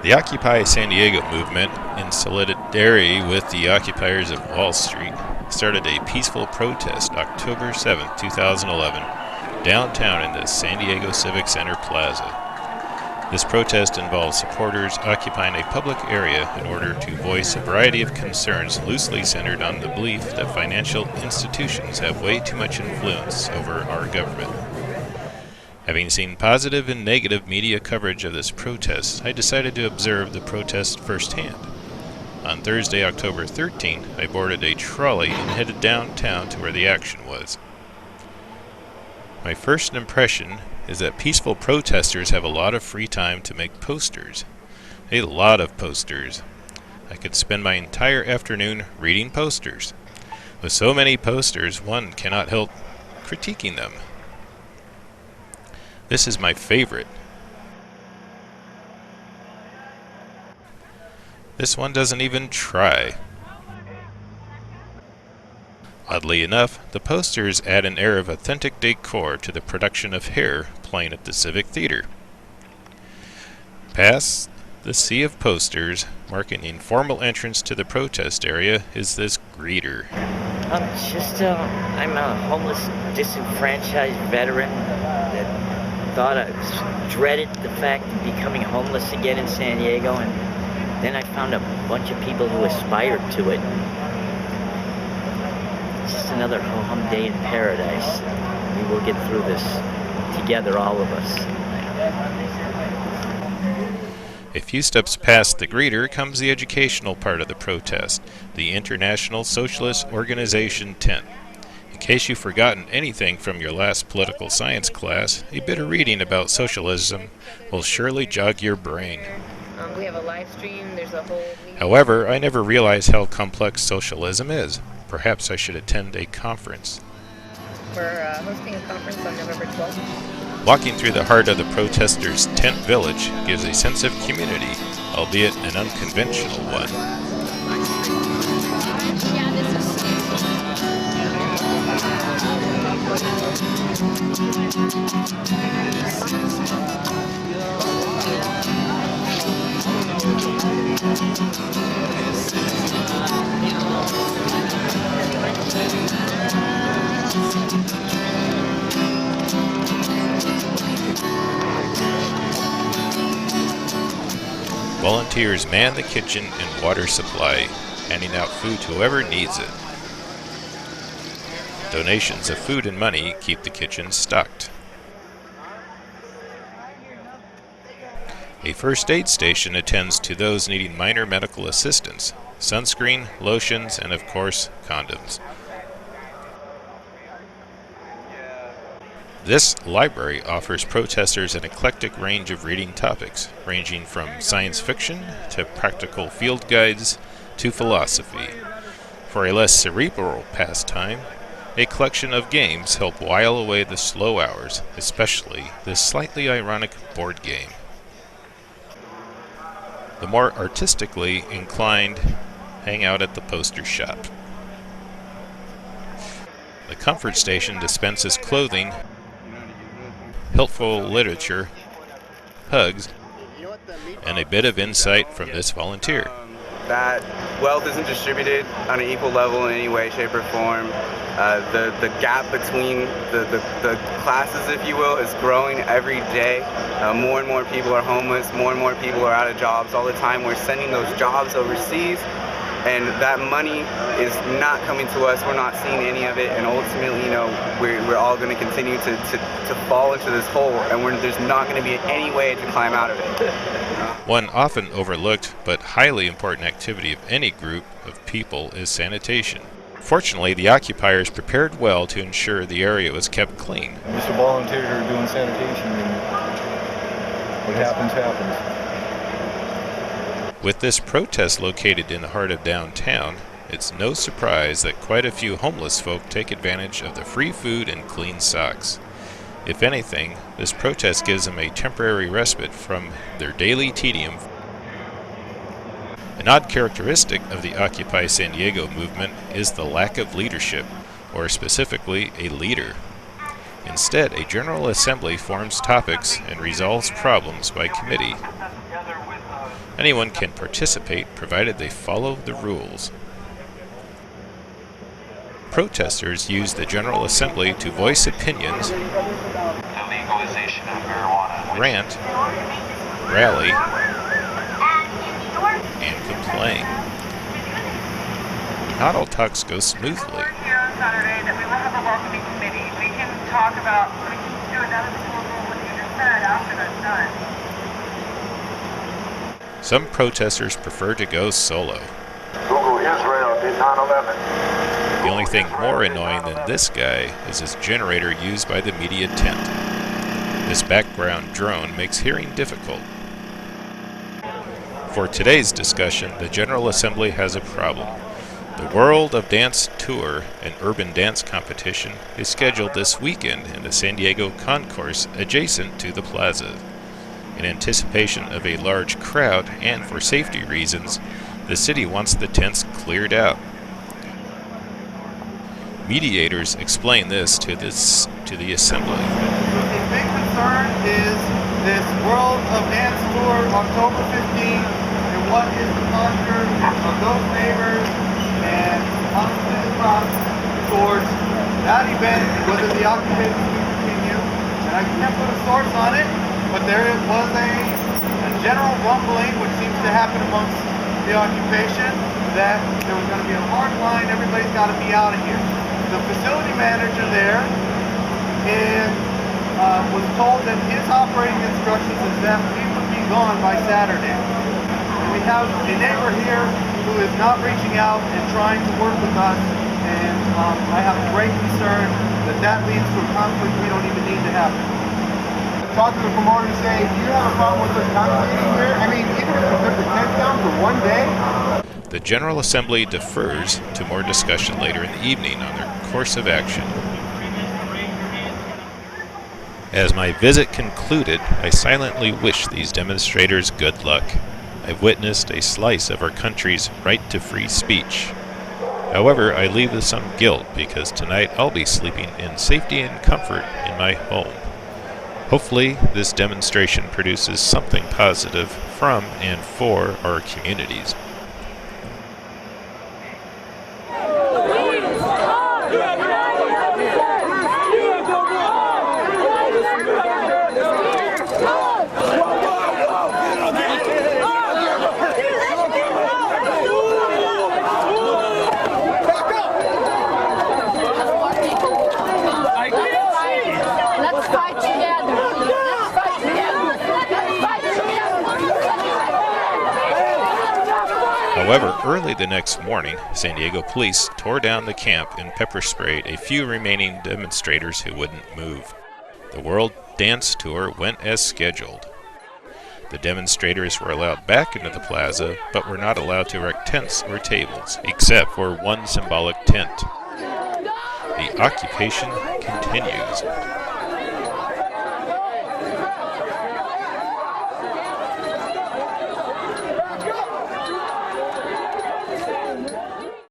The Occupy San Diego movement, in solidarity with the occupiers of Wall Street, started a peaceful protest October 7, 2011, downtown in the San Diego Civic Center Plaza. This protest involved supporters occupying a public area in order to voice a variety of concerns loosely centered on the belief that financial institutions have way too much influence over our government. Having seen positive and negative media coverage of this protest, I decided to observe the protest firsthand. On Thursday, October 13, I boarded a trolley and headed downtown to where the action was. My first impression is that peaceful protesters have a lot of free time to make posters. A lot of posters. I could spend my entire afternoon reading posters. With so many posters, one cannot help critiquing them. This is my favorite. This one doesn't even try. Oddly enough, the posters add an air of authentic decor to the production of hair playing at the Civic Theater. Past the sea of posters, marking the informal entrance to the protest area, is this greeter. I'm a homeless, disenfranchised veteran that thought I dreaded the fact of becoming homeless again in San Diego, and then I found a bunch of people who aspired to it. It's just another ho-hum day in paradise. We will get through this together, all of us. A few steps past the greeter comes the educational part of the protest, the International Socialist Organization tent. In case you've forgotten anything from your last political science class, a bit of reading about socialism will surely jog your brain. We have a live stream. There's a whole... However, I never realized how complex socialism is. Perhaps I should attend a conference. We're hosting a conference on November 12th. Walking through the heart of the protesters' tent village gives a sense of community, albeit an unconventional one. Volunteers man the kitchen and water supply, handing out food to whoever needs it. Donations of food and money keep the kitchen stocked. A first aid station attends to those needing minor medical assistance, sunscreen, lotions, and of course, condoms. This library offers protesters an eclectic range of reading topics, ranging from science fiction to practical field guides to philosophy. For a less cerebral pastime, a collection of games help while away the slow hours, especially this slightly ironic board game. The more artistically inclined hang out at the poster shop. The comfort station dispenses clothing, helpful literature, hugs, and a bit of insight from this volunteer. That wealth isn't distributed on an equal level in any way, shape, or form. The gap between the classes, if you will, is growing every day. More and more people are homeless, more and more people are out of jobs all the time. We're sending those jobs overseas, and that money is not coming to us. We're not seeing any of it, and ultimately, we're all going to continue to fall into this hole, and there's not going to be any way to climb out of it. One often overlooked but highly important activity of any group of people is sanitation. Fortunately, the occupiers prepared well to ensure the area was kept clean. Just a volunteer doing sanitation, and what happens, happens. With this protest located in the heart of downtown, it's no surprise that quite a few homeless folk take advantage of the free food and clean socks. If anything, this protest gives them a temporary respite from their daily tedium. An odd characteristic of the Occupy San Diego movement is the lack of leadership, or specifically a leader. Instead, a General Assembly forms topics and resolves problems by committee. Anyone can participate provided they follow the rules. Protesters use the General Assembly to voice opinions, The legalization of marijuana. rant, rally, and complain. Not all talks go smoothly. We're here on Saturday that we will have a welcoming committee. We can talk about, we can do another proposal what you just said after that's done. Some protesters prefer to go solo. Google Israel did 9/11. The only thing more annoying than this guy is his generator used by the media tent. This background drone makes hearing difficult. For today's discussion, the General Assembly has a problem. The World of Dance Tour, an urban dance competition, is scheduled this weekend in the San Diego concourse adjacent to the plaza. In anticipation of a large crowd and for safety reasons, the city wants the tents cleared out. Mediators explain this to the assembly. A big concern is this World of Dance Tour, October 15th, and what is the posture of those neighbors and hospital towards that event, whether the occupation will continue. And I can't put a source on it, but there was a general rumbling, which seems to happen amongst the occupation, that there was going to be a hard line, everybody's got to be out of here. The facility manager there was told that his operating instructions is that we would be gone by Saturday. And we have a neighbor here who is not reaching out and trying to work with us, and I have a great concern that leads to a conflict we don't even need to have. Talk to the promoter and say, do you have a problem with us congregating here? I mean, even if we took the tent down for one day. The General Assembly defers to more discussion later in the evening on their course of action. As my visit concluded, I silently wish these demonstrators good luck. I've witnessed a slice of our country's right to free speech. However, I leave with some guilt because tonight I'll be sleeping in safety and comfort in my home. Hopefully, this demonstration produces something positive from and for our communities. However, early the next morning, San Diego police tore down the camp and pepper sprayed a few remaining demonstrators who wouldn't move. The World Dance Tour went as scheduled. The demonstrators were allowed back into the plaza, but were not allowed to erect tents or tables, except for one symbolic tent. The occupation continues.